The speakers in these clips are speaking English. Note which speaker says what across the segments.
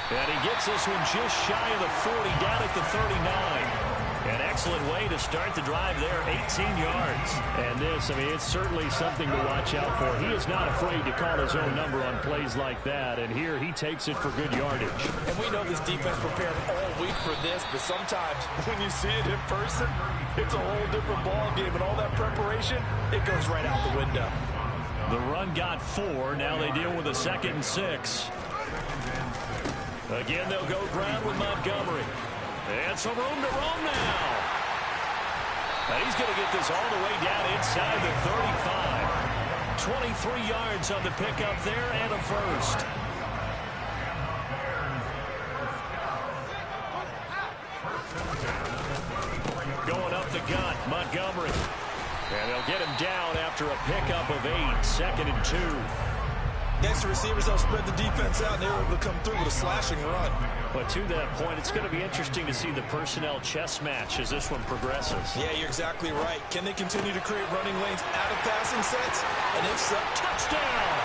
Speaker 1: And he gets this one just shy of the 40, down at the 39. An excellent way to start the drive there, 18 yards. And this, I mean, it's certainly something to watch out for. He is not afraid to call his own number on plays like that, and here he takes it for good yardage.
Speaker 2: And we know this defense prepared all week for this, but sometimes when you see it in person, it's a whole different ball game, and all that preparation, it goes right out the window.
Speaker 1: The run got 4. Now they deal with a 2nd and 6. Again, they'll go ground with Montgomery. And some room to roam now. And he's going to get this all the way down inside the 35. 23 yards on the pickup there and a first. Going up the gut, Montgomery. And they'll get him down after a pickup of 8, 2nd and 2.
Speaker 2: Against the receivers, they'll spread the defense out, and they're able to come through with a slashing run.
Speaker 1: But to that point, it's going to be interesting to see the personnel chess match as this one progresses.
Speaker 2: Yeah, you're exactly right. Can they continue to create running lanes out of passing sets? And if so,
Speaker 1: touchdown!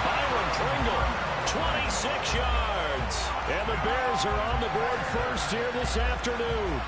Speaker 1: Byron Pringle, 26 yards. And the Bears are on the board first here this afternoon.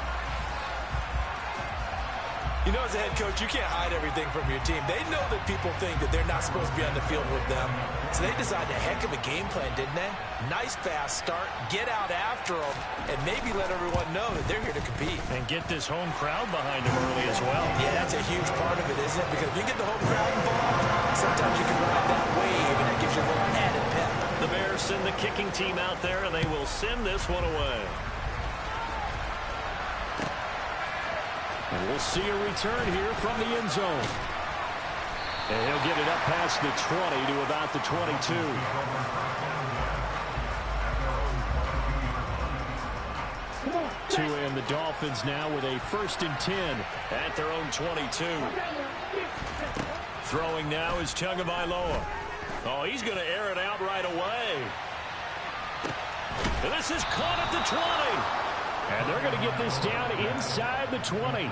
Speaker 2: You know, as a head coach, you can't hide everything from your team. They know that people think that they're not supposed to be on the field with them. So they designed a heck of a game plan, didn't they? Nice fast start, get out after them, and maybe let everyone know that they're here to compete.
Speaker 1: And get this home crowd behind them early as well.
Speaker 2: Yeah, that's a huge part of it, isn't it? Because if you get the home crowd involved, sometimes you can ride that wave, and that gives you a little added pep.
Speaker 1: The Bears send the kicking team out there, and they will send this one away. And we'll see a return here from the end zone. And he'll get it up past the 20 to about the 22. And the Dolphins now with a 1st and 10 at their own 22. Throwing now is Tagovailoa. Oh, he's going to air it out right away. And this is caught at the 20. And they're going to get this down inside the 20.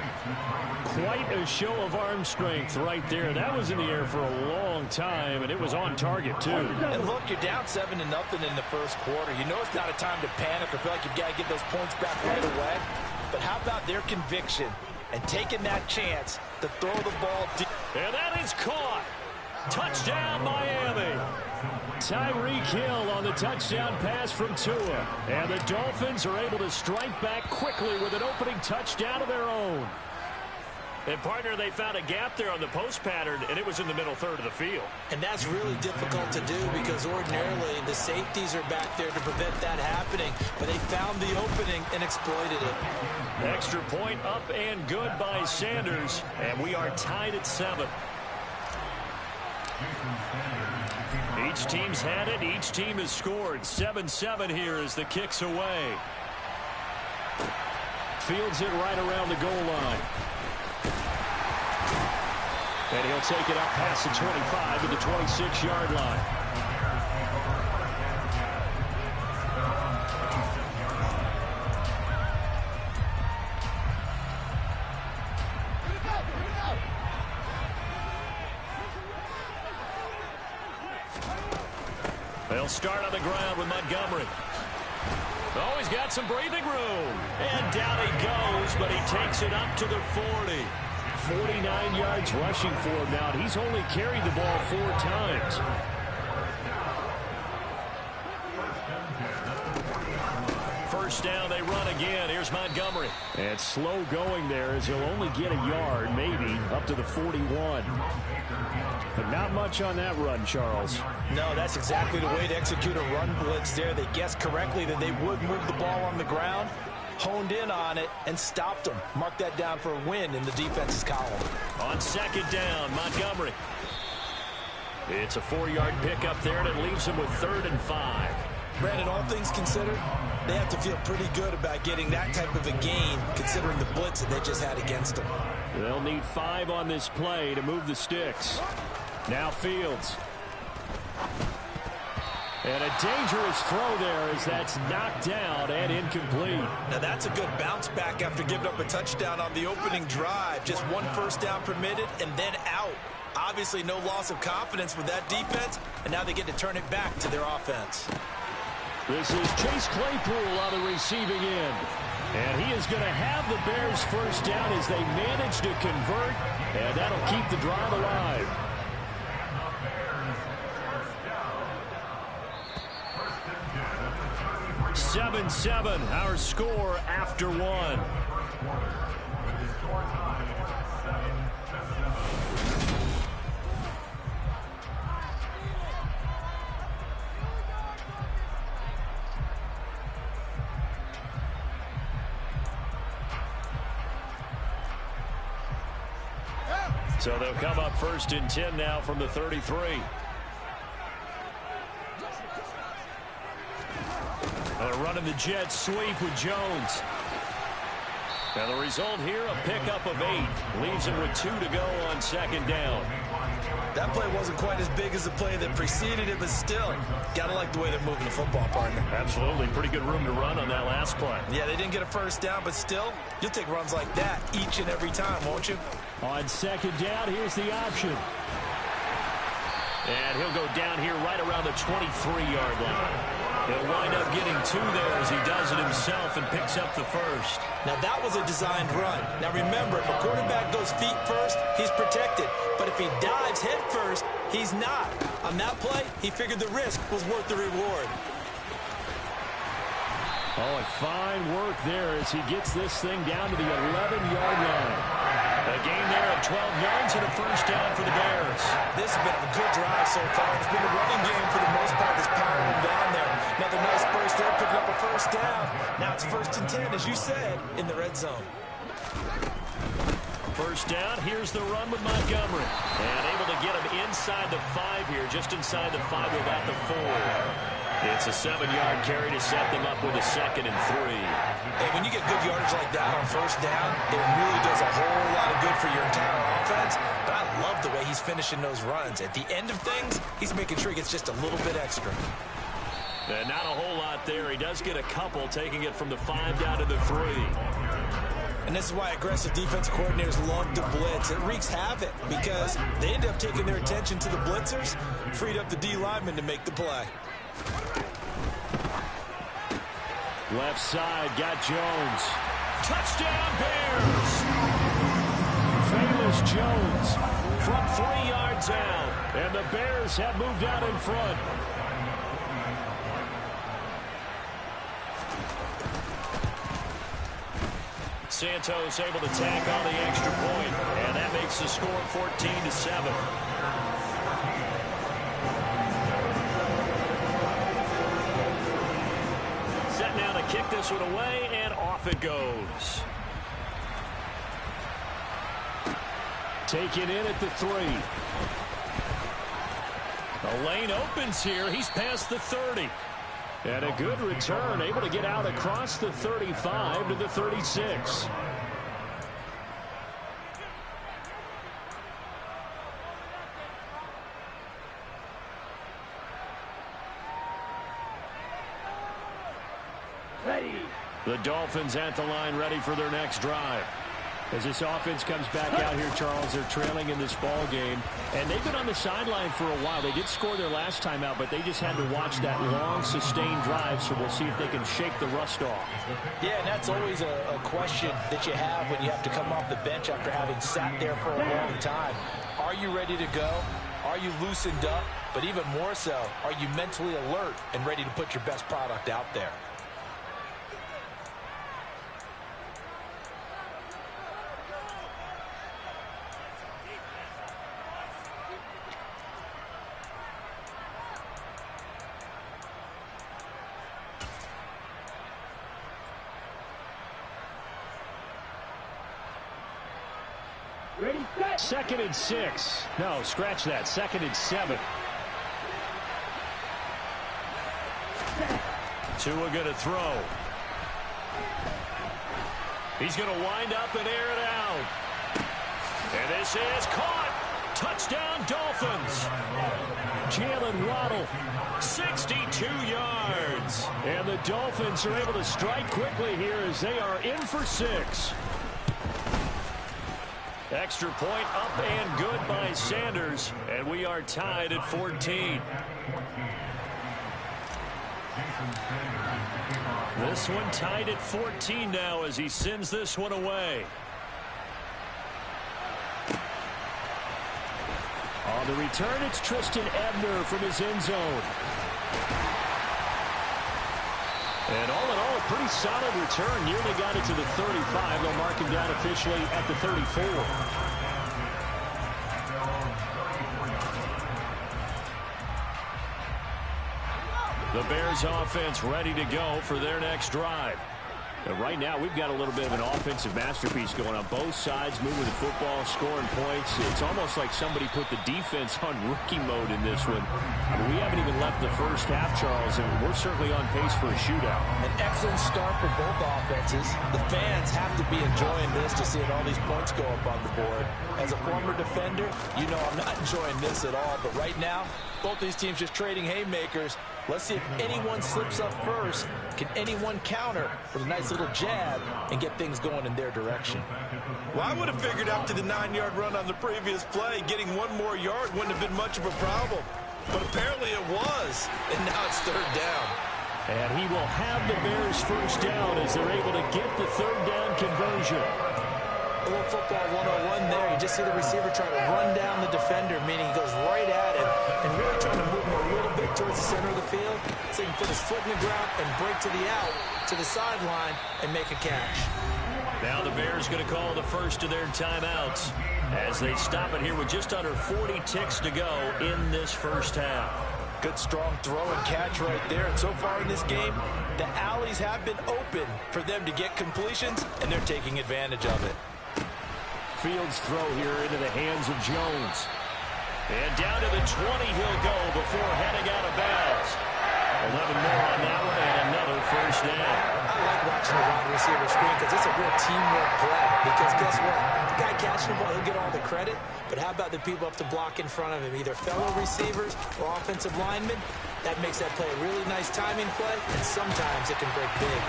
Speaker 1: Quite a show of arm strength right there. That was in the air for a long time, and it was on target, too.
Speaker 2: And look, you're down 7-0 in the first quarter. You know it's not a time to panic or feel like you've got to get those points back right away. But how about their conviction and taking that chance to throw the ball deep?
Speaker 1: And that is caught. Touchdown, Miami. Tyreek Hill on the touchdown pass from Tua. And the Dolphins are able to strike back quickly with an opening touchdown of their own. And, partner, they found a gap there on the post pattern, and it was in the middle third of the field.
Speaker 2: And that's really difficult to do because ordinarily the safeties are back there to prevent that happening. But they found the opening and exploited it.
Speaker 1: Extra point up and good by Sanders. And we are tied at 7. Each team's had it. Each team has scored. 7-7 here as the kick's away. Fields it right around the goal line. And he'll take it up past the 25 to the 26-yard line. They'll start on the ground with Montgomery. Oh, he's got some breathing room. And down he goes, but he takes it up to the 40. 49 yards rushing for him now. He's only carried the ball 4 times. First down, they run again. Here's Montgomery. And slow going there as he'll only get a yard, maybe, up to the 41. But not much on that run, Charles.
Speaker 2: No, that's exactly the way to execute a run blitz there. They guessed correctly that they would move the ball on the ground, honed in on it, and stopped them. Mark that down for a win in the defense's column.
Speaker 1: On second down, Montgomery. It's a 4-yard pickup there, and it leaves them with 3rd and 5.
Speaker 2: Brandon, all things considered, they have to feel pretty good about getting that type of a gain, considering the blitz that they just had against them.
Speaker 1: They'll need 5 on this play to move the sticks. Now Fields. And a dangerous throw there as that's knocked down and incomplete.
Speaker 2: Now that's a good bounce back after giving up a touchdown on the opening drive. Just 1 first down permitted and then out. Obviously no loss of confidence with that defense, and now they get to turn it back to their offense.
Speaker 1: This is Chase Claypool on the receiving end. And he is going to have the Bears first down as they manage to convert. And that'll keep the drive alive. Seven, our score after one. So they'll come up 1st and 10 now from the 33. They're running the jet sweep with Jones. And the result here, a pickup of 8. Leaves him with 2 to go on 2nd down.
Speaker 2: That play wasn't quite as big as the play that preceded it, but still, gotta like the way they're moving the football, partner.
Speaker 1: Absolutely. Pretty good room to run on that last play.
Speaker 2: Yeah, they didn't get a first down, but still, you'll take runs like that each and every time, won't you?
Speaker 1: On 2nd down, here's the option. And he'll go down here right around the 23-yard line. He'll wind up getting 2 there as he does it himself and picks up the first.
Speaker 2: Now, that was a designed run. Now, remember, if a quarterback goes feet first, he's protected. But if he dives head first, he's not. On that play, he figured the risk was worth the reward.
Speaker 1: Oh, and fine work there as he gets this thing down to the 11-yard line. A gain there of 12 yards and a first down for the Bears.
Speaker 2: This has been a good drive so far. It's been a running game for the most part that's powering down there. Another nice burst there, picking up a first down. Now it's 1st and 10, as you said, in the red zone.
Speaker 1: First down, here's the run with Montgomery. And able to get him inside the 5 here, just inside the 5 without the 4. It's a 7-yard carry to set them up with a 2nd and 3.
Speaker 2: Hey, when you get good yardage like that on first down, it really does a whole lot of good for your entire offense. But I love the way he's finishing those runs. At the end of things, he's making sure he gets just a little bit extra.
Speaker 1: And not a whole lot there. He does get a couple, taking it from the 5 down to the 3.
Speaker 2: And this is why aggressive defense coordinators love to blitz. It wreaks havoc because they end up taking their attention to the blitzers, freed up the D lineman to make the play.
Speaker 1: Left side, got Jones. Touchdown, Bears! Famous Jones from 3 yards out. And the Bears have moved out in front. Santos able to tack on the extra point, and that makes the score 14-7. Set now to kick this one away, and off it goes. Taken in at the 3. The lane opens here. He's past the 30. And a good return, able to get out across the 35 to the 36. Ready. The Dolphins at the line, ready for their next drive. As this offense comes back out here, Charles, they're trailing in this ball game. And they've been on the sideline for a while. They did score their last time out, but they just had to watch that long, sustained drive, so we'll see if they can shake the rust off.
Speaker 2: Yeah, and that's always a question that you have when you have to come off the bench after having sat there for a long time. Are you ready to go? Are you loosened up? But even more so, are you mentally alert and ready to put your best product out there?
Speaker 1: Ready, set. 2nd and 6. No, scratch that. 2nd and 7. Tua going to throw. He's going to wind up and air it out. And this is caught. Touchdown, Dolphins. Jalen Waddle, 62 yards. And the Dolphins are able to strike quickly here as they are in for 6. Extra point up and good by Sanders, and we are tied at 14. This one tied at 14 now as he sends this one away. On the return, it's Tristan Ebner from his end zone. And all in all, a pretty solid return. Nearly got it to the 35. They'll mark him down officially at the 34. The Bears offense ready to go for their next drive. And right now, we've got a little bit of an offensive masterpiece going on both sides, moving the football, scoring points. It's almost like somebody put the defense on rookie mode in this one. I mean, we haven't even left the first half, Charles, and we're certainly on pace for a shootout.
Speaker 2: An excellent start for both offenses. The fans have to be enjoying this to see all these points go up on the board. As a former defender, you know I'm not enjoying this at all. But right now, both these teams just trading haymakers. Let's see if anyone slips up first. Can anyone counter with a nice little jab and get things going in their direction?
Speaker 3: Well, I would have figured after the 9-yard run on the previous play, getting one more yard wouldn't have been much of a problem. But apparently it was, and now it's third down.
Speaker 1: And he will have the Bears first down as they're able to get the third down conversion.
Speaker 2: A little football 101 there. You just see the receiver try to run down the defender, meaning he goes right at him and really trying to move him a little bit towards the center of the field so he can put his foot in the ground and break to the out, to the sideline, and make a catch.
Speaker 1: Now the Bears going to call the first of their timeouts as they stop it here with just under 40 ticks to go in this first half.
Speaker 2: Good strong throw and catch right there. And so far in this game, the alleys have been open for them to get completions, and they're taking advantage of it.
Speaker 1: Fields throw here into the hands of Jones. And down to the 20 he'll go before heading out of bounds. 11 more on that one and another first down.
Speaker 2: I like watching the wide receiver screen because it's a real teamwork play. Because guess what? The guy catching the ball, he'll get all the credit. But how about the people up to block in front of him? Either fellow receivers or offensive linemen. That makes that play a really nice timing play. And sometimes it can break big.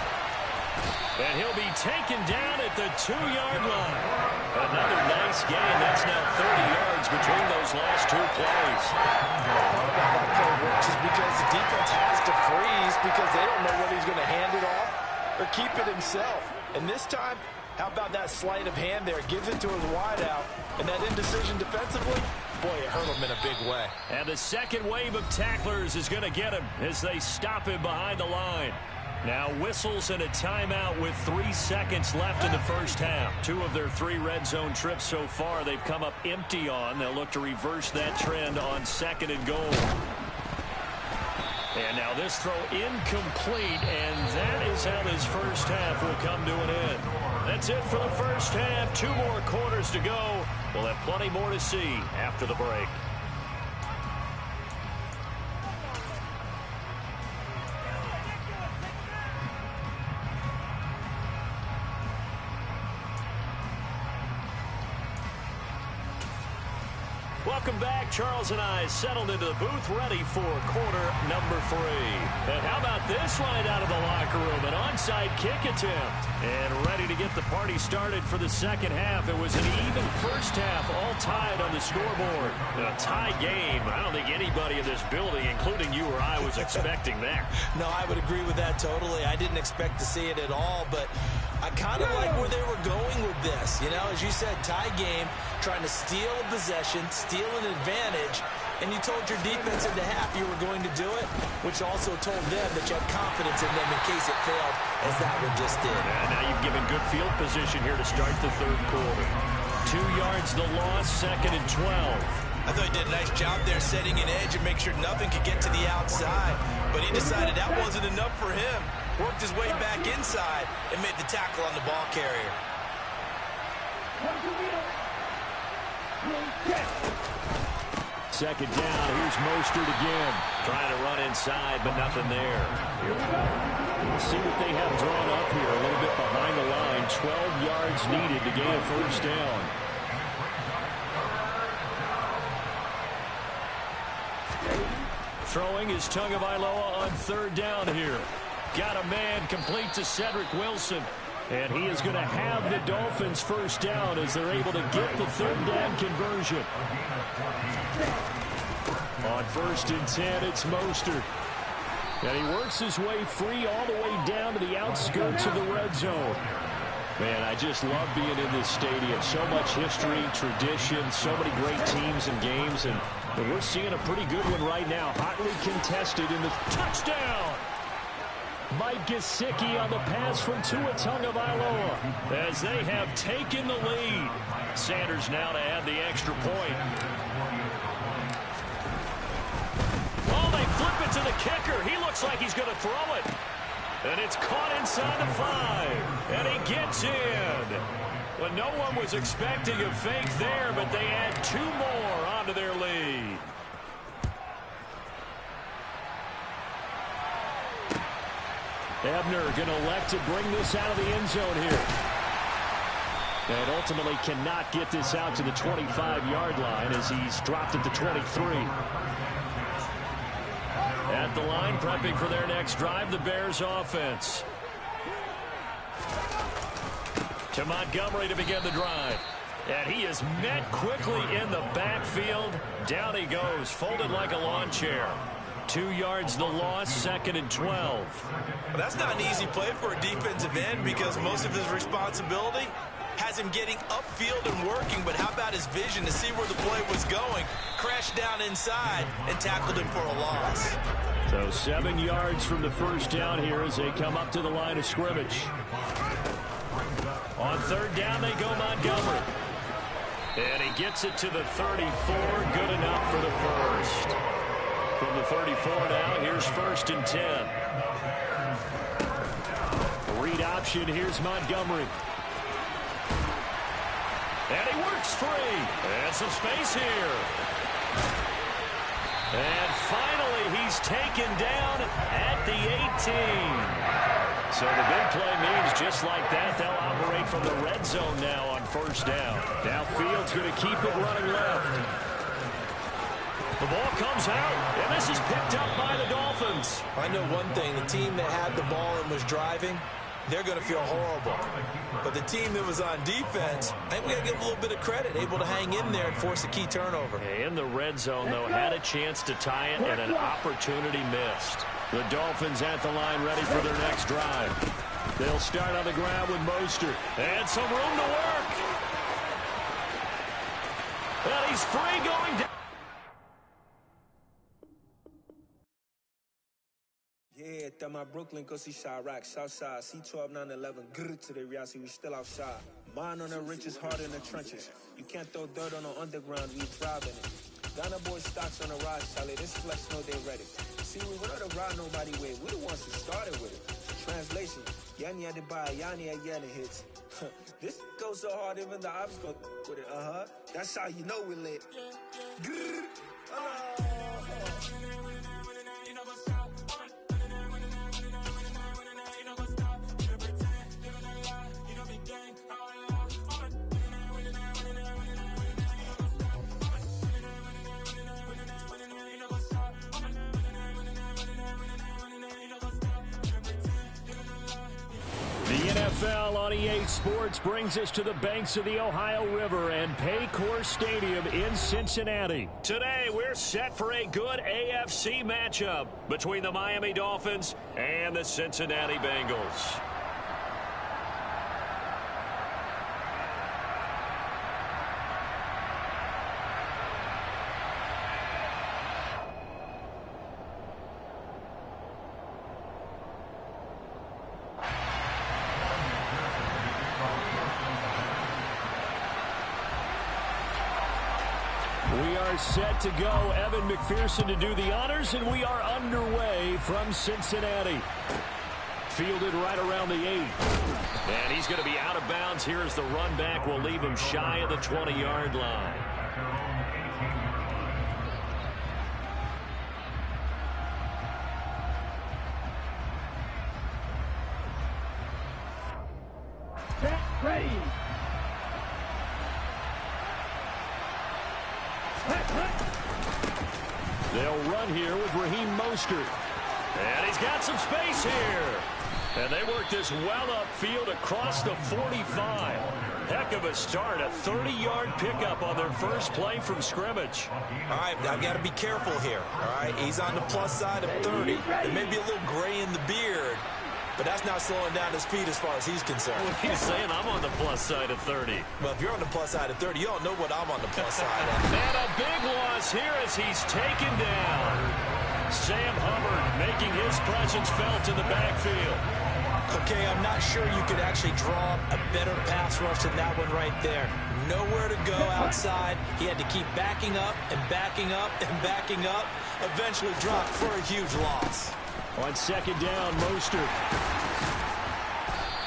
Speaker 1: And he'll be taken down at the 2-yard line. Another nice gain. That's now 30 yards between those last two plays.
Speaker 3: That play works is because the defense has to freeze because they don't know whether he's going to hand it off or keep it himself. And this time, how about that sleight of hand there? Gives it to his wideout. And that indecision defensively, boy, it hurt him in a big way.
Speaker 1: And the second wave of tacklers is going to get him as they stop him behind the line. Now whistles and a timeout with 3 seconds left in the first half. 2 of their 3 red zone trips so far they've come up empty on. They'll look to reverse that trend on 2nd and goal. And now this throw incomplete, and that is how this first half will come to an end. That's it for the first half. 2 more quarters to go. We'll have plenty more to see after the break. Welcome back. Charles and I settled into the booth, ready for quarter number 3. And how about this line out of the locker room? An onside kick attempt. And ready to get the party started for the second half. It was an even first half, all tied on the scoreboard. A tie game. I don't think anybody in this building, including you or I, was expecting that.
Speaker 2: No, I would agree with that totally. I didn't expect to see it at all, but I kind of like where they were going with this. You know, as you said, tie game, trying to steal a possession, steal an advantage, and you told your defense in the half you were going to do it, which also told them that you had confidence in them in case it failed, as that one just did.
Speaker 1: And now you've given good field position here to start the third quarter. 2 yards the loss, 2nd and 12.
Speaker 3: I thought he did a nice job there setting an edge and make sure nothing could get to the outside. But he decided that wasn't enough for him. Worked his way back inside and made the tackle on the ball carrier.
Speaker 1: Second down, here's Mostert again. Trying to run inside, but nothing there. We'll see what they have drawn up here. A little bit behind the line. 12 yards needed to gain a first down. Throwing is Tagovailoa on 3rd down here. Got a man complete to Cedric Wilson. And he is going to have the Dolphins first down as they're able to get the 3rd down conversion. On 1st and 10, it's Mostert. And he works his way free all the way down to the outskirts of the red zone. Man, I just love being in this stadium. So much history, tradition, so many great teams and games. And we're seeing a pretty good one right now. Hotly contested in the touchdown. Mike Gesicki on the pass from Tua Tagovailoa as they have taken the lead. Sanders now to add the extra point. Oh, they flip it to the kicker. He looks like he's going to throw it. And it's caught inside the 5. And he gets in. Well, no one was expecting a fake there, but they add 2 more onto their lead. Ebner going to elect to bring this out of the end zone here. And ultimately cannot get this out to the 25-yard line as he's dropped at the 23. At the line, prepping for their next drive, the Bears offense. To Montgomery to begin the drive. And he is met quickly in the backfield. Down he goes, folded like a lawn chair. 2 yards the loss, 2nd and 12.
Speaker 2: Well, that's not an easy play for a defensive end because most of his responsibility has him getting upfield and working, but how about his vision to see where the play was going, crashed down inside, and tackled him for a loss.
Speaker 1: So 7 yards from the first down here as they come up to the line of scrimmage. On 3rd down, they go Montgomery. And he gets it to the 34, good enough for the first. From the 34 now, here's 1st and 10. Read option, here's Montgomery. And he works free. And some space here. And finally, he's taken down at the 18. So the big play means just like that, they'll operate from the red zone now on 1st down. Now Fields going to keep it running left. The ball comes out, and this is picked up by the Dolphins.
Speaker 2: I know one thing, the team that had the ball and was driving, they're going to feel horrible. But the team that was on defense, I think we got to give them a little bit of credit, able to hang in there and force a key turnover.
Speaker 1: In the red zone, though, had a chance to tie it, and an opportunity missed. The Dolphins at the line ready for their next drive. They'll start on the ground with Mostert. And some room to work. And he's free going down.
Speaker 4: Yeah, that my Brooklyn, go see Chirac, Southside, C12, 911, grrr to the reality, we still outside. Mine on the riches, hard in the trenches. You can't throw dirt on the underground, we driving it. Ghana boy stocks on the rise, Charlie, this flex know they ready. See, we were the ride nobody with, we the ones who started with it. Translation, Yanni had to buy, Yanni had Yanni hits. This goes so hard, even the ops go with it, That's how you know we lit. Grrr,
Speaker 1: NFL on EA Sports brings us to the banks of the Ohio River and Paycor Stadium in Cincinnati. Today, we're set for a good AFC matchup between the Miami Dolphins and the Cincinnati Bengals. Set to go, Evan McPherson to do the honors, and we are underway from Cincinnati. Fielded right around the 8. And he's going to be out of bounds here as the run back will leave him shy of the 20-yard line.
Speaker 5: Get ready.
Speaker 1: They'll run here with Raheem Mostert. And he's got some space here. And they work this well upfield across the 45. Heck of a start, a 30-yard pickup on their first play from scrimmage.
Speaker 2: All right, I've got to be careful here. All right, he's on the plus side of 30. There may be a little gray in the beard, but that's not slowing down his speed as far as he's concerned.
Speaker 1: Well, he's saying I'm on the plus side of 30.
Speaker 2: Well, if you're on the plus side of 30, you don't know what I'm on the plus side of.
Speaker 1: And a big loss here as he's taken down. Sam Hubbard making his presence felt in the backfield.
Speaker 2: Okay, I'm not sure you could actually draw a better pass rush than that one right there. Nowhere to go outside. He had to keep backing up and backing up and backing up. Eventually dropped for a huge loss.
Speaker 1: On second down, Mostert.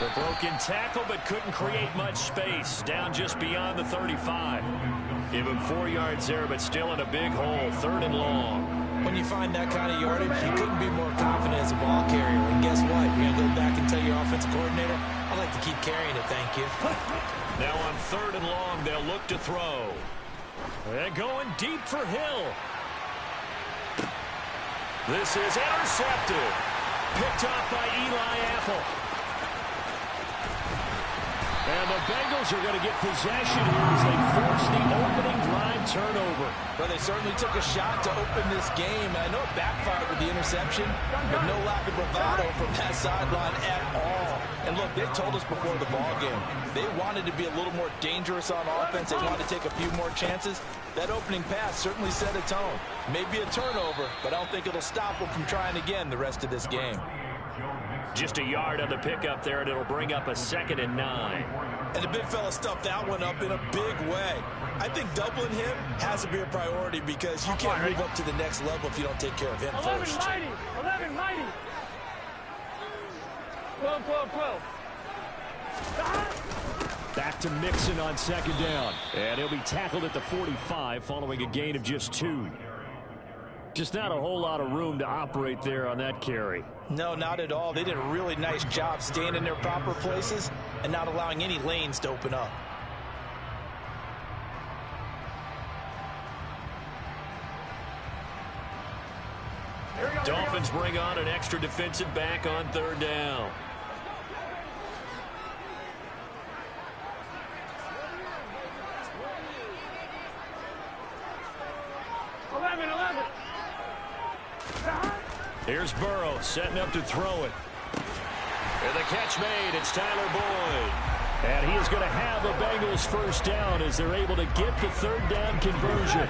Speaker 1: The broken tackle, but couldn't create much space. Down just beyond the 35. Give him 4 yards there, but still in a big hole. 3rd and long.
Speaker 2: When you find that kind of yardage, you couldn't be more confident as a ball carrier. And guess what? You're going to go back and tell your offensive coordinator, I'd like to keep carrying it, thank you.
Speaker 1: Now on 3rd and long, they'll look to throw. And going deep for Hill. This is intercepted. Picked off by Eli Apple. And the Bengals are going to get possession here as they force the opening drive turnover.
Speaker 2: Well, they certainly took a shot to open this game. I know it backfired with the interception, but no lack of bravado from that sideline at all. And look, they told us before the ball game, they wanted to be a little more dangerous on offense. They wanted to take a few more chances. That opening pass certainly set a tone. Maybe a turnover, but I don't think it'll stop them from trying again the rest of this game.
Speaker 1: Just a yard on the pickup there, and it'll bring up a 2nd and 9.
Speaker 2: And the big fella stuffed that one up in a big way. I think doubling him has to be a priority because you can't move up to the next level if you don't take care of him
Speaker 5: 11
Speaker 2: first.
Speaker 5: mighty, 11 mighty. 12, 12, 12.
Speaker 1: Back to Mixon on 2nd down. And he'll be tackled at the 45 following a gain of just 2. Just not a whole lot of room to operate there on that carry.
Speaker 2: No, not at all. They did a really nice job staying in their proper places and not allowing any lanes to open up.
Speaker 1: Dolphins bring on an extra defensive back on 3rd down. Here's Burrow setting up to throw it. And the catch made. It's Tyler Boyd. And he is going to have a Bengals first down as they're able to get the 3rd down conversion.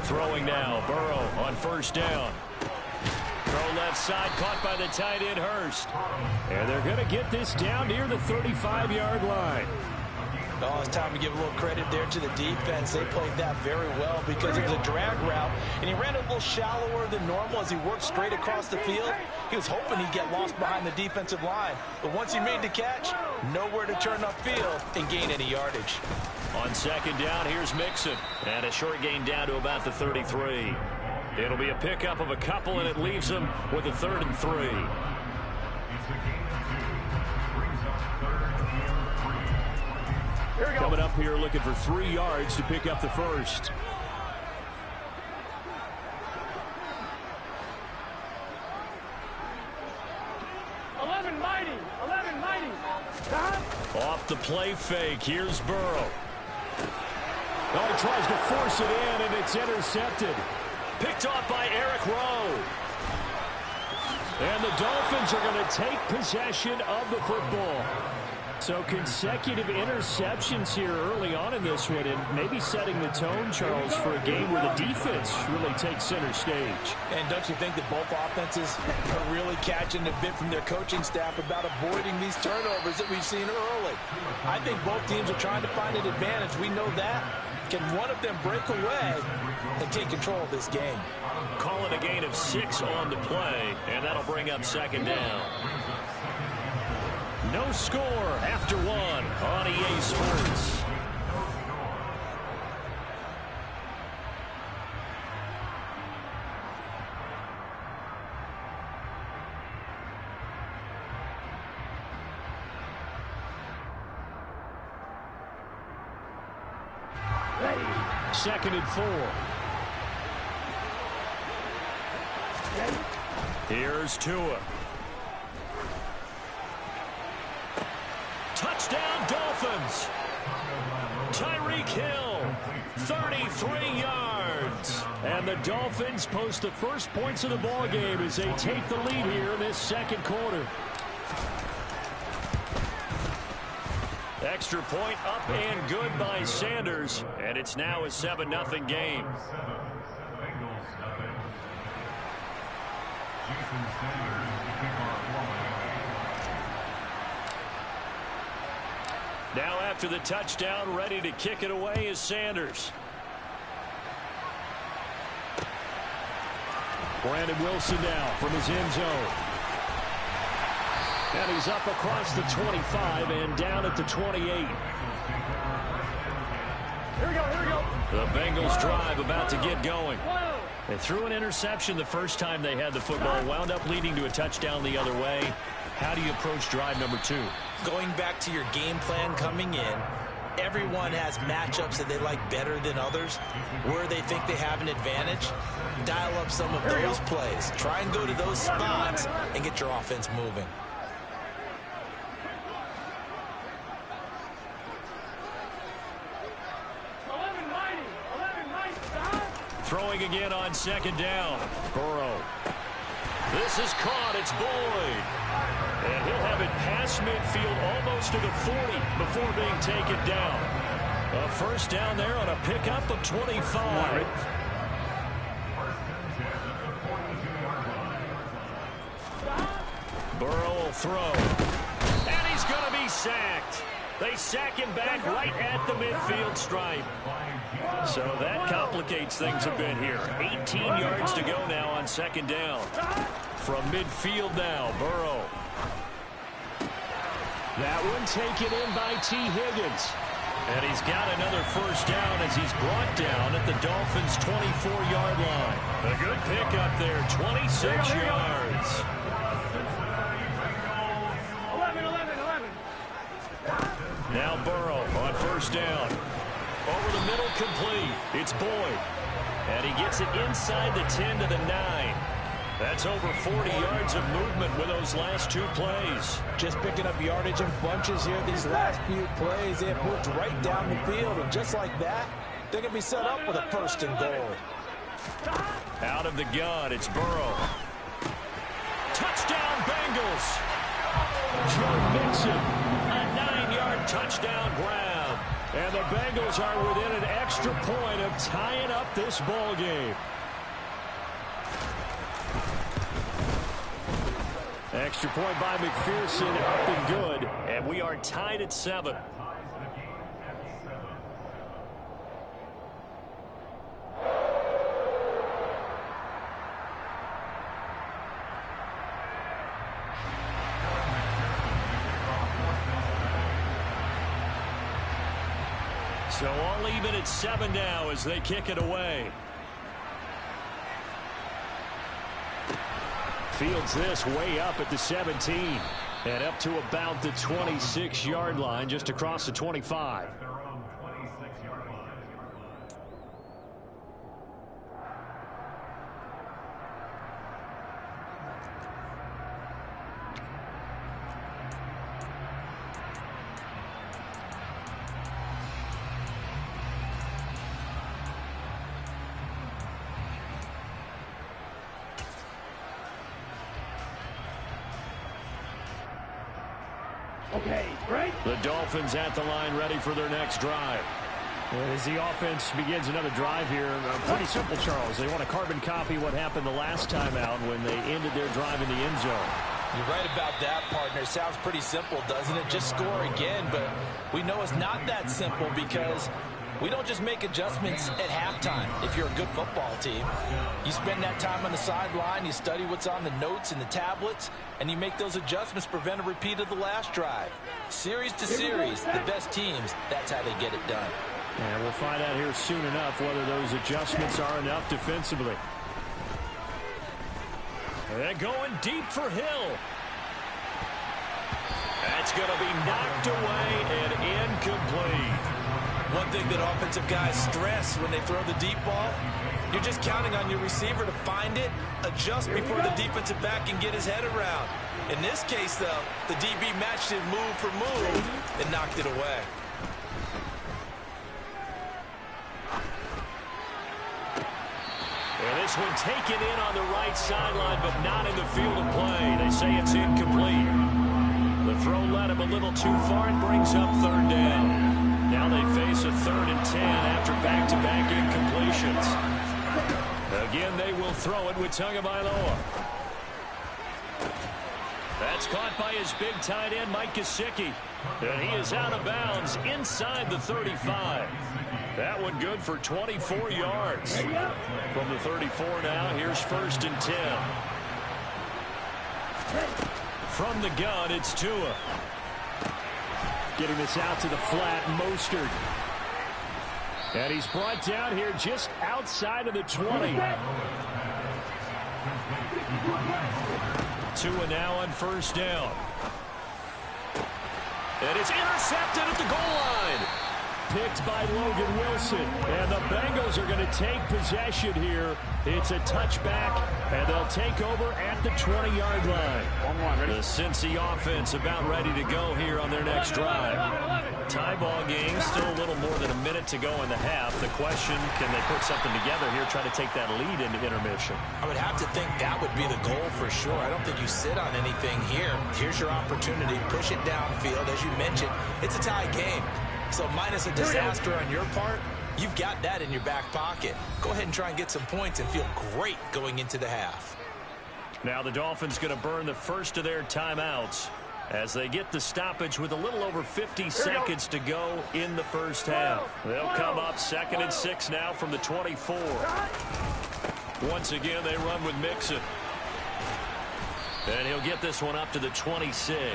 Speaker 1: Throwing now. Burrow on 1st down. Throw left side, caught by the tight end Hurst. And they're going to get this down near the 35-yard line.
Speaker 2: Oh, it's time to give a little credit there to the defense. They played that very well because it was a drag route, and he ran a little shallower than normal as he worked straight across the field. He was hoping he'd get lost behind the defensive line, but once he made the catch, nowhere to turn upfield and gain any yardage.
Speaker 1: On 2nd down, here's Mixon, and a short gain down to about the 33. It'll be a pickup of a couple, and it leaves him with a 3rd and 3. Coming up here looking for 3 yards to pick up the first. Off the play fake. Here's Burrow. Oh, he tries to force it in, and it's intercepted. Picked off by Eric Rowe. And the Dolphins are going to take possession of the football. So consecutive interceptions here early on in this one, and maybe setting the tone, Charles, for a game where the defense really takes center stage.
Speaker 2: And don't you think that both offenses are really catching a bit from their coaching staff about avoiding these turnovers that we've seen early? I think both teams are trying to find an advantage. We know that. Can one of them break away and take control of this game?
Speaker 1: Calling a gain of 6 on the play, and that'll bring up 2nd down. No score after 1 on EA Sports. Second and 4. Here's Tua. Touchdown, Dolphins. Tyreek Hill, 33 yards. And the Dolphins post the first points of the ball game as they take the lead here in this second quarter. Extra point up and good by Sanders. And it's now a 7-0 game. Now after the touchdown, ready to kick it away is Sanders. Brandon Wilson now from his end zone. And he's up across the 25 and down at the 28.
Speaker 5: Here we go, here we go.
Speaker 1: The Bengals drive about to get going. They threw an interception the first time they had the football, wound up leading to a touchdown the other way. How do you approach drive number 2?
Speaker 2: Going back to your game plan coming in, everyone has matchups that they like better than others. Where they think they have an advantage, dial up some of those plays. Try and go to those spots and get your offense moving.
Speaker 1: Throwing again on second down. Burrow. This is caught. It's Boyd. And he'll have it past midfield almost to the 40 before being taken down. A first down there on a pickup of 25. Burrow will throw. And he's going to be sacked. They sack him back right at the midfield stripe. So that complicates things a bit here. 18 yards to go now on second down. From midfield now, Burrow. That one taken in by T. Higgins. And he's got another first down as he's brought down at the Dolphins' 24-yard line. A good pickup there, 26 yards.
Speaker 5: 11.
Speaker 1: Now Burrow on first down. Over the middle, complete. It's Boyd. And he gets it inside the 10 to the 9. That's over 40 yards of movement with those last 2 plays.
Speaker 2: Just picking up yardage in bunches here these last few plays. They have moved right down the field, and just like that, they're going to be set up with a first and goal.
Speaker 1: Out of the gun, it's Burrow. Touchdown, Bengals. Joe Mixon, a 9-yard touchdown grab. And the Bengals are within an extra point of tying up this ball game. Extra point by McPherson, up and good. And we are tied at 7. So all even at 7 now as they kick it away. Fields this way up at the 17. And up to about the 26-yard line, just across the 25.
Speaker 5: Okay, right?
Speaker 1: The Dolphins at the line, ready for their next drive. And as the offense begins another drive here, pretty simple, Charles. They want to carbon copy what happened the last time out when they ended their drive in the end zone.
Speaker 2: You're right about that, partner. Sounds pretty simple, doesn't it? Just score again, but we know it's not that simple because we don't just make adjustments at halftime if you're a good football team. You spend that time on the sideline, you study what's on the notes and the tablets, and you make those adjustments to prevent a repeat of the last drive. Series to series, the best teams, that's how they get it done.
Speaker 1: And we'll find out here soon enough whether those adjustments are enough defensively. They're going deep for Hill. That's going to be knocked away and incomplete.
Speaker 2: One thing that offensive guys stress when they throw the deep ball, you're just counting on your receiver to find it, adjust before the defensive back can get his head around. In this case, though, the DB matched it move for move and knocked it away.
Speaker 1: And this one taken in on the right sideline, but not in the field of play. They say it's incomplete. The throw led him a little too far and brings up third down. Now they face a 3rd and 10 after back-to-back incompletions. Again, they will throw it with Tagovailoa. That's caught by his big tight end, Mike Gesicki. And he is out of bounds inside the 35. That one good for 24 yards. From the 34 now, here's 1st and 10. From the gun, it's Tua. Getting this out to the flat, Mostert. And he's brought down here just outside of the 20. Tua now on 1st down. And it's intercepted at the goal line. Picked by Logan Wilson. And the Bengals are going to take possession here. It's a touchback, and they'll take over at the 20-yard line. The Cincy offense about ready to go here on their next drive. Tie ball game, still a little more than a minute to go in the half. The question, can they put something together here, try to take that lead into intermission?
Speaker 2: I would have to think that would be the goal for sure. I don't think you sit on anything here. Here's your opportunity. Push it downfield. As you mentioned, it's a tie game. So minus a disaster on your part, you've got that in your back pocket. Go ahead and try and get some points and feel great going into the half.
Speaker 1: Now the Dolphins going to burn the first of their timeouts as they get the stoppage with a little over 50 seconds to go in the first half. They'll come up 2nd and 6 now from the 24. Once again, they run with Mixon. And he'll get this one up to the 26.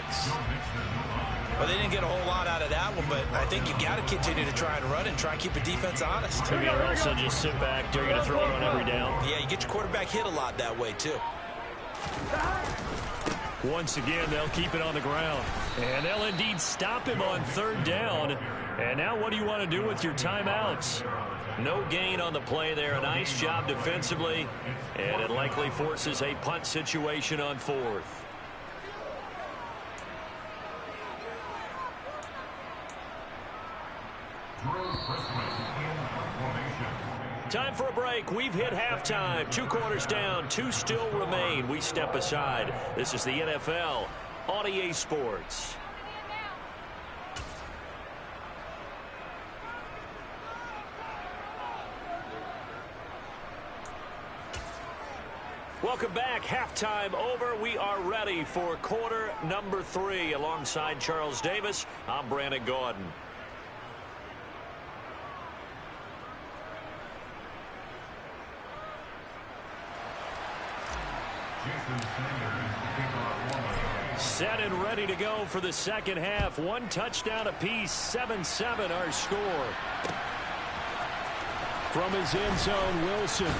Speaker 2: Well, they didn't get a whole lot out of that one, but I think you got to continue to try and run and try and keep the defense honest.
Speaker 1: Maybe also just sit back. They're going to throw it on every down.
Speaker 2: Yeah, you get your quarterback hit a lot that way, too.
Speaker 1: Once again, they'll keep it on the ground. And they'll indeed stop him on 3rd down. And now what do you want to do with your timeouts? No gain on the play there. A nice job defensively. And it likely forces a punt situation on 4th. Time for a break. We've hit halftime. 2 quarters down. 2 still remain. We step aside. This is the NFL on EA Sports. Welcome back. Halftime over. We are ready for quarter number 3. Alongside Charles Davis, I'm Brandon Gaudin. Set and ready to go for the second half. 1 touchdown apiece. 7-7 our score. From his end zone, Wilson.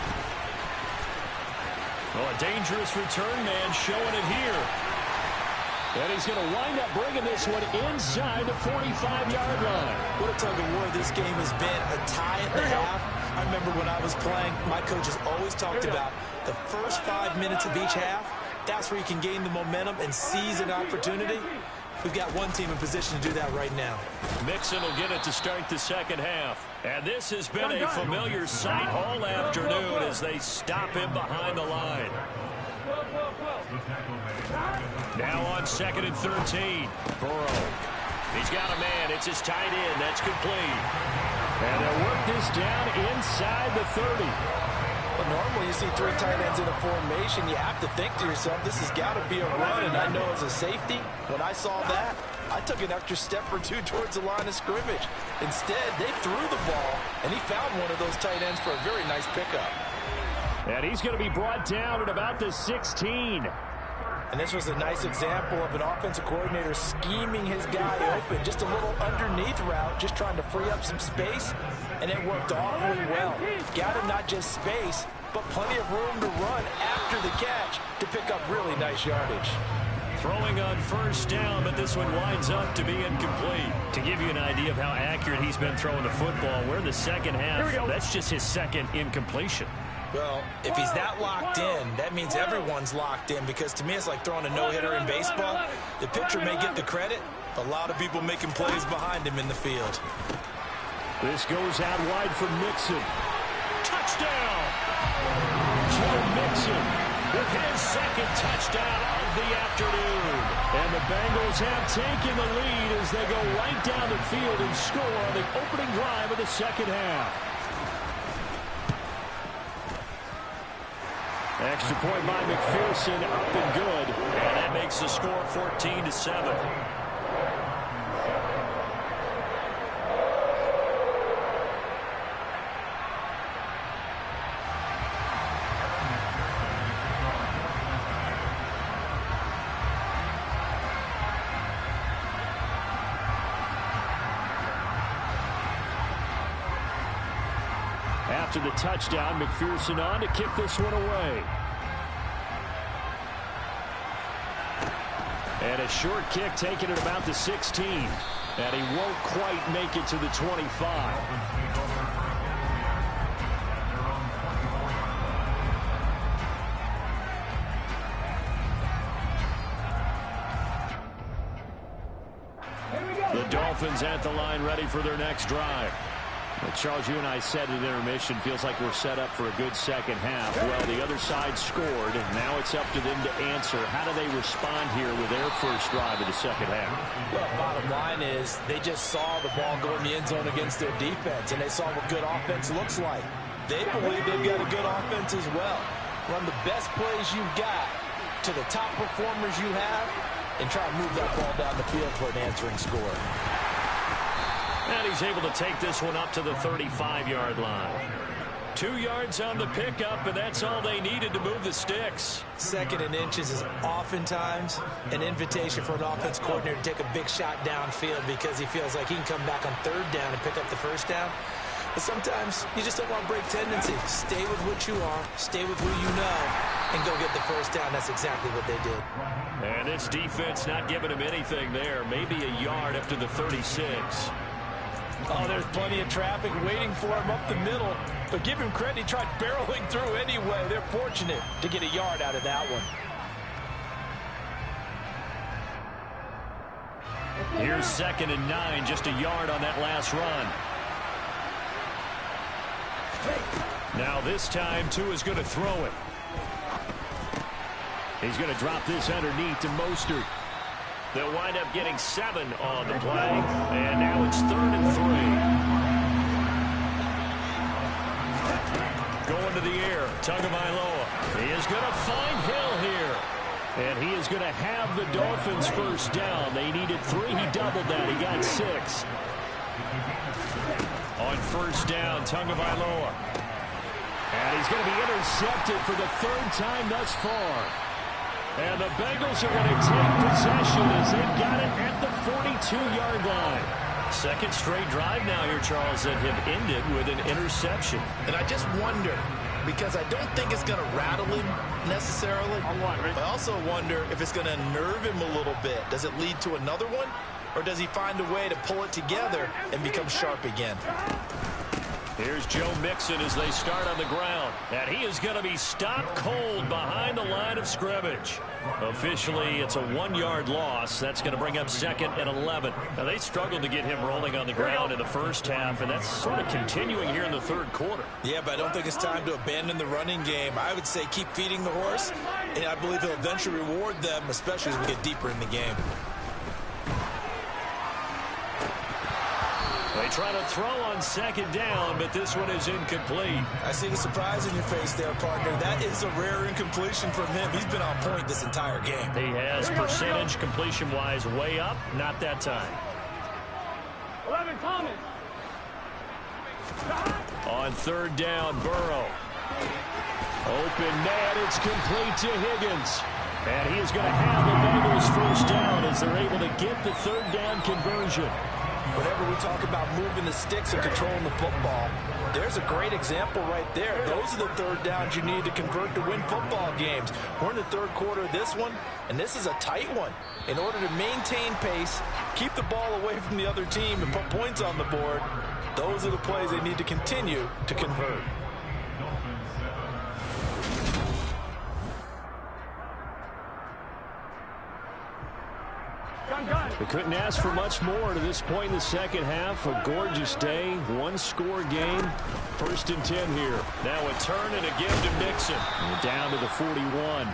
Speaker 1: Oh, a dangerous return man showing it here. And he's going to wind up bringing this one inside the 45-yard line.
Speaker 2: What a tug of war this game has been. A tie at the half. I remember when I was playing, my coaches always talked about the first 5 minutes of each half. That's where you can gain the momentum and seize an opportunity. We've got one team in position to do that right now.
Speaker 1: Mixon will get it to start the second half. And this has been a familiar sight all afternoon as they stop him behind the line. Now on 2nd and 13. Burrow. He's got a man. It's his tight end. That's complete. And they'll work this down inside the 30.
Speaker 3: Well, normally you see 3 tight ends in a formation. You have to think to yourself, this has got to be a run. And I know as a safety, when I saw that, I took an extra step or 2 towards the line of scrimmage. Instead, they threw the ball, and he found one of those tight ends for a very nice pickup.
Speaker 1: And he's going to be brought down at about the 16.
Speaker 3: And this was a nice example of an offensive coordinator scheming his guy open. Just a little underneath route, just trying to free up some space. And it worked awfully well. Got him not just space, but plenty of room to run after the catch to pick up really nice yardage.
Speaker 1: Throwing on first down, but this one winds up to be incomplete. To give you an idea of how accurate he's been throwing the football, we're in the second half. That's just his second incompletion.
Speaker 2: Well, if he's that locked in, that means everyone's locked in, because to me it's like throwing a no-hitter in baseball. The pitcher may get the credit, but a lot of people making plays behind him in the field.
Speaker 1: This goes out wide for Mixon. Touchdown! Joe Mixon with his second touchdown of the afternoon. And the Bengals have taken the lead as they go right down the field and score on the opening drive of the second half. Extra point by McPherson, up and good. And that makes the score 14-7. After the touchdown, McPherson on to kick this one away. And a short kick taken at about the 16. And he won't quite make it to the 25. The Dolphins at the line, ready for their next drive. Well, Charles, you and I said at intermission, feels like we're set up for a good second half. Well, the other side scored, and now it's up to them to answer. How do they respond here with their first drive of the second half?
Speaker 2: Well, bottom line is they just saw the ball go in the end zone against their defense, and they saw what good offense looks like. They believe they've got a good offense as well. Run the best plays you've got to the top performers you have, and try to move that ball down the field for an answering score.
Speaker 1: And he's able to take this one up to the 35-yard line. 2 yards on the pickup, and that's all they needed to move the sticks.
Speaker 2: Second and inches is oftentimes an invitation for an offense coordinator to take a big shot downfield because he feels like he can come back on third down and pick up the first down. But sometimes you just don't want to break tendency. Stay with what you are, stay with who you know, and go get the first down. That's exactly what they did.
Speaker 1: And this defense not giving him anything there. Maybe a yard up to the 36.
Speaker 2: Oh, there's plenty of traffic waiting for him up the middle. But give him credit, he tried barreling through anyway. They're fortunate to get a yard out of that one.
Speaker 1: Here's 2nd and 9, just a yard on that last run. Now this time, Tua's going to throw it. He's going to drop this underneath to Mostert. They'll wind up getting 7 on the play. And now it's 3rd and 3. Going to the air, Tagovailoa. He is going to find Hill here. And he is going to have the Dolphins first down. They needed 3. He doubled that. He got 6. On first down, Tagovailoa. And he's going to be intercepted for the 3rd time thus far. And the Bengals are going to take possession as they've got it at the 42-yard line. Second straight drive now here, Charles, that have ended with an interception.
Speaker 6: And I just wonder, because I don't think it's going to rattle him necessarily. I also wonder if it's going to nerve him a little bit. Does it lead to another one? Or does he find a way to pull it together and become sharp again?
Speaker 1: Here's Joe Mixon as they start on the ground. And he is going to be stopped cold behind the line of scrimmage. Officially, it's a 1-yard loss. That's going to bring up 2nd and 11. Now, they struggled to get him rolling on the ground in the first half, and that's sort of continuing here in the 3rd quarter.
Speaker 2: Yeah, but I don't think it's time to abandon the running game. I would say keep feeding the horse, and I believe he'll eventually reward them, especially as we get deeper in the game.
Speaker 1: They try to throw on 2nd down, but this one is incomplete.
Speaker 2: I see the surprise in your face there, partner. That is a rare incompletion from him. He's been on point this entire game.
Speaker 1: He has percentage completion-wise way up, not that time.
Speaker 5: 11 coming.
Speaker 1: On 3rd down, Burrow. Open man, it's complete to Higgins. And he is going to have the Bengals first down as they're able to get the 3rd down conversion.
Speaker 3: Whenever we talk about moving the sticks and controlling the football, There's a great example right there. Those are the third downs you need to convert to win football games. We're in the third quarter of this one, and this is a tight one. In order to maintain pace, keep the ball away from the other team, and put points on the board, those are the plays they need to continue to convert.
Speaker 1: They couldn't ask for much more to this point in the second half. A gorgeous day, one-score game. 1st and 10 here. Now a turn and a give to Mixon. And down to the 41.
Speaker 2: All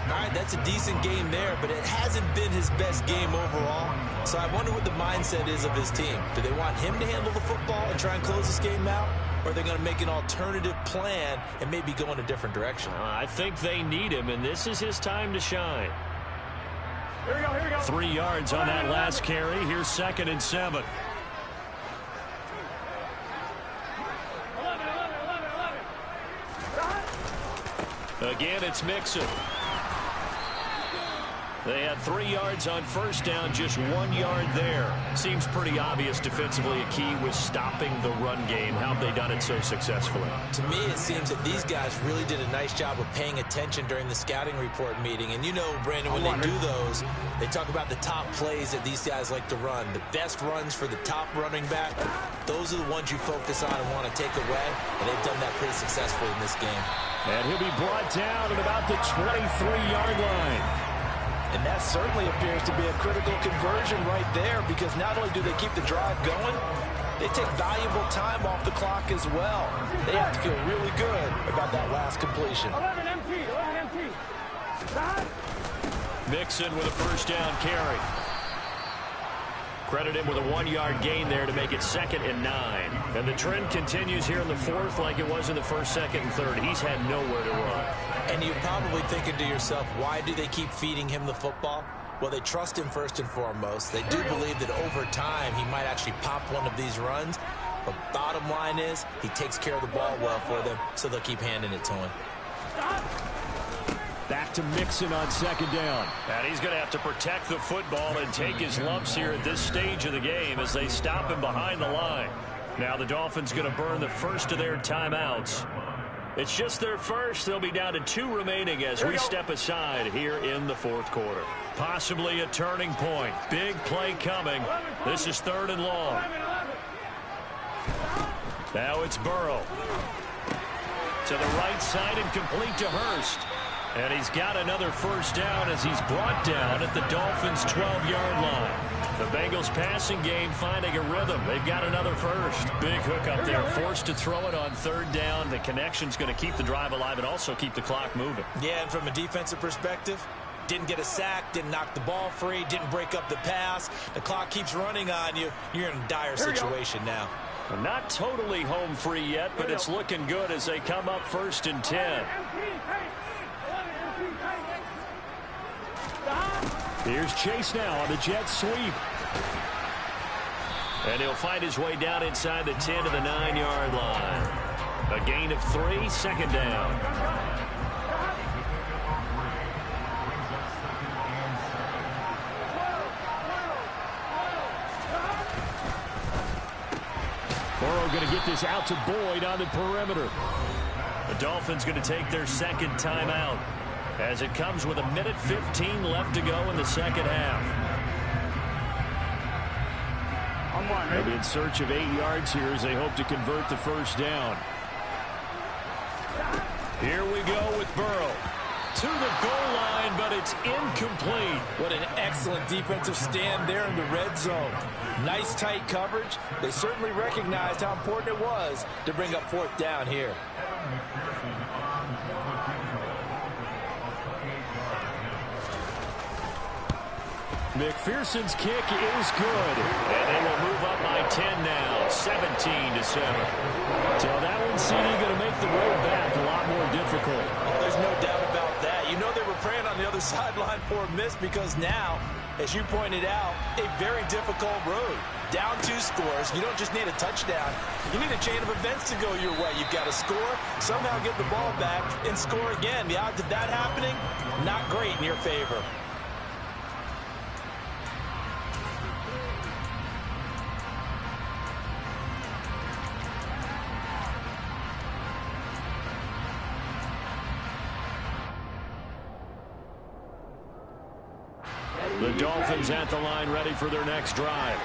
Speaker 2: right, that's a decent game there, but it hasn't been his best game overall. So I wonder what the mindset is of his team. Do they want him to handle the football and try and close this game out? Or are they going to make an alternative plan and maybe go in a different direction?
Speaker 1: I think they need him, and this is his time to shine.
Speaker 5: Here we go, here we go.
Speaker 1: 3 yards on that last carry. Here's 2nd and 7.
Speaker 5: 11.
Speaker 1: Again, it's Mixon. They had 3 yards on first down, just 1 yard there. Seems pretty obvious defensively a key was stopping the run game. How have they done it so successfully?
Speaker 2: To me, it seems that these guys really did a nice job of paying attention during the scouting report meeting. And you know, Brandon, when they do those, they talk about the top plays that these guys like to run. The best runs for the top running back, those are the ones you focus on and want to take away. And they've done that pretty successfully in this game.
Speaker 1: And he'll be brought down at about the 23-yard line.
Speaker 3: And that certainly appears to be a critical conversion right there, because not only do they keep the drive going, they take valuable time off the clock as well. They have to feel really good about that last completion.
Speaker 5: 11 MT, 11 MT.
Speaker 1: Mixon with a first down carry. Credit him with a 1-yard gain there to make it 2nd and 9. And the trend continues here in the 4th like it was in the 1st, 2nd, and 3rd. He's had nowhere to run.
Speaker 2: And you're probably thinking to yourself, why do they keep feeding him the football? Well, they trust him first and foremost. They do believe that over time he might actually pop one of these runs. But bottom line is he takes care of the ball well for them, so they'll keep handing it to him.
Speaker 1: Back to Mixon on 2nd down. And he's going to have to protect the football and take his lumps here at this stage of the game as they stop him behind the line. Now the Dolphins going to burn the first of their timeouts. It's just their first. They'll be down to 2 remaining as we step aside here in the 4th quarter. Possibly a turning point. Big play coming. This is 3rd and long. Now it's Burrow. To the right side and complete to Hurst. And he's got another first down as he's brought down at the Dolphins' 12-yard line. The Bengals passing game finding a rhythm. They've got another first. Big hook up there. Forced to throw it on 3rd down. The connection's going to keep the drive alive and also keep the clock moving.
Speaker 2: Yeah, and from a defensive perspective, didn't get a sack, didn't knock the ball free, didn't break up the pass. The clock keeps running on you. You're in a dire situation now.
Speaker 1: Not totally home free yet, but it's looking good as they come up 1st and 10. Here's Chase now on the jet sweep. And he'll find his way down inside the 10 to the 9-yard line. A gain of 3, 2nd down. Burrow going to get this out to Boyd on the perimeter. The Dolphins going to take their 2nd timeout as it comes with 1:15 left to go in the 2nd half. They'll be in search of 8 yards here as they hope to convert the first down. Here we go with Burrow. To the goal line, but it's incomplete.
Speaker 3: What an excellent defensive stand there in the red zone. Nice tight coverage. They certainly recognized how important it was to bring up 4th down here.
Speaker 1: McPherson's kick is good. And they will move up by 10 now, 17-7. So that one's going to make the road back a lot more difficult.
Speaker 3: Oh, there's no doubt about that. You know they were praying on the other sideline for a miss because now, as you pointed out, a very difficult road. Down 2 scores. You don't just need a touchdown. You need a chain of events to go your way. You've got to score, somehow get the ball back, and score again. The odds of that happening, not great in your favor.
Speaker 1: The Dolphins at the line ready for their next drive.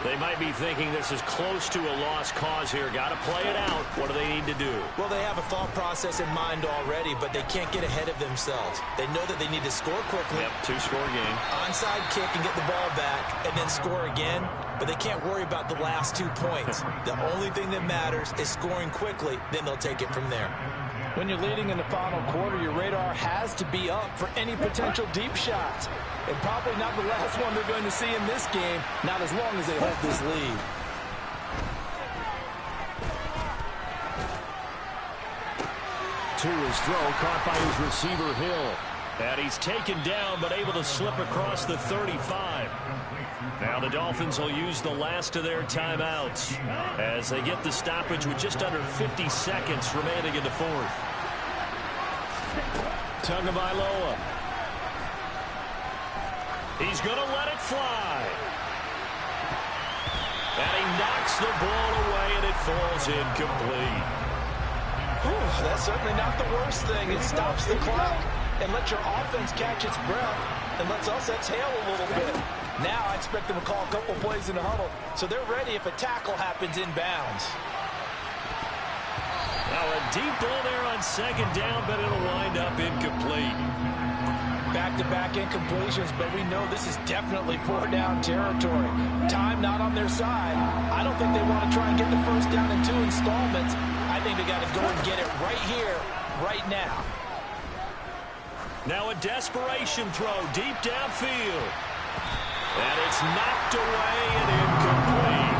Speaker 1: They might be thinking this is close to a lost cause here. Got to play it out. What do they need to do?
Speaker 2: Well, they have a thought process in mind already, but they can't get ahead of themselves. They know that they need to score quickly.
Speaker 1: Yep, two-score game.
Speaker 2: Onside kick and get the ball back and then score again, but they can't worry about the last 2 points. The only thing that matters is scoring quickly, then they'll take it from there.
Speaker 3: When you're leading in the final quarter, your radar has to be up for any potential deep shots. And probably not the last one they're going to see in this game, not as long as they hold this lead.
Speaker 1: To his throw, caught by his receiver, Hill. And he's taken down, but able to slip across the 35. Now the Dolphins will use the last of their timeouts as they get the stoppage with just under 50 seconds remaining in the fourth. Tagovailoa. He's going to let it fly. And he knocks the ball away, and it falls incomplete.
Speaker 3: That's certainly not the worst thing. It stops the clock and lets your offense catch its breath and lets us exhale a little bit. Now I expect them to call a couple plays in the huddle, so they're ready if a tackle happens inbounds.
Speaker 1: Now a deep ball there on second down, but it'll wind up incomplete.
Speaker 3: Back-to-back incompletions, but we know this is definitely four-down territory. Time not on their side. I don't think they want to try and get the first down in 2 installments. I think they got to go and get it right here, right now.
Speaker 1: Now a desperation throw deep downfield. And it's knocked away and incomplete.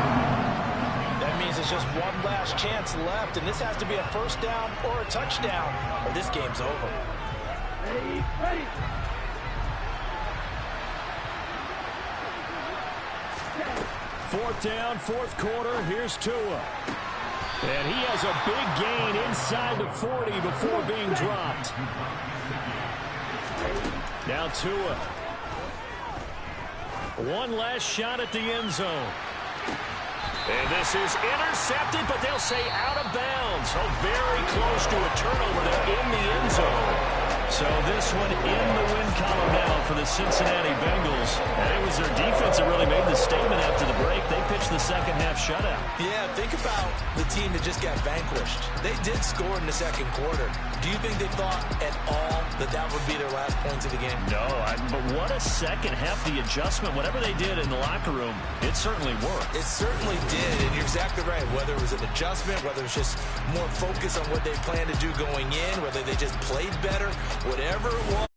Speaker 3: That means there's just one last chance left, and this has to be a first down or a touchdown, or this game's over.
Speaker 5: Ready.
Speaker 1: Fourth down, fourth quarter. Here's Tua. And he has a big gain inside the 40 before being dropped. Now Tua. One last shot at the end zone. And this is intercepted, but they'll say out of bounds. So very close to a turnover there in the end zone. So this one in the win column now for the Cincinnati Bengals. And it was their defense that really made the statement after the break. They pitched the second half shutout.
Speaker 2: Yeah, think about the team that just got vanquished. They did score in the second quarter. Do you think they thought at all that that would be their last points of the game?
Speaker 1: No, but what a second half, the adjustment, whatever they did in the locker room, it certainly worked.
Speaker 2: It certainly did, and you're exactly right. Whether it was an adjustment, whether it was just more focus on what they planned to do going in, whether they just played better, whatever it was.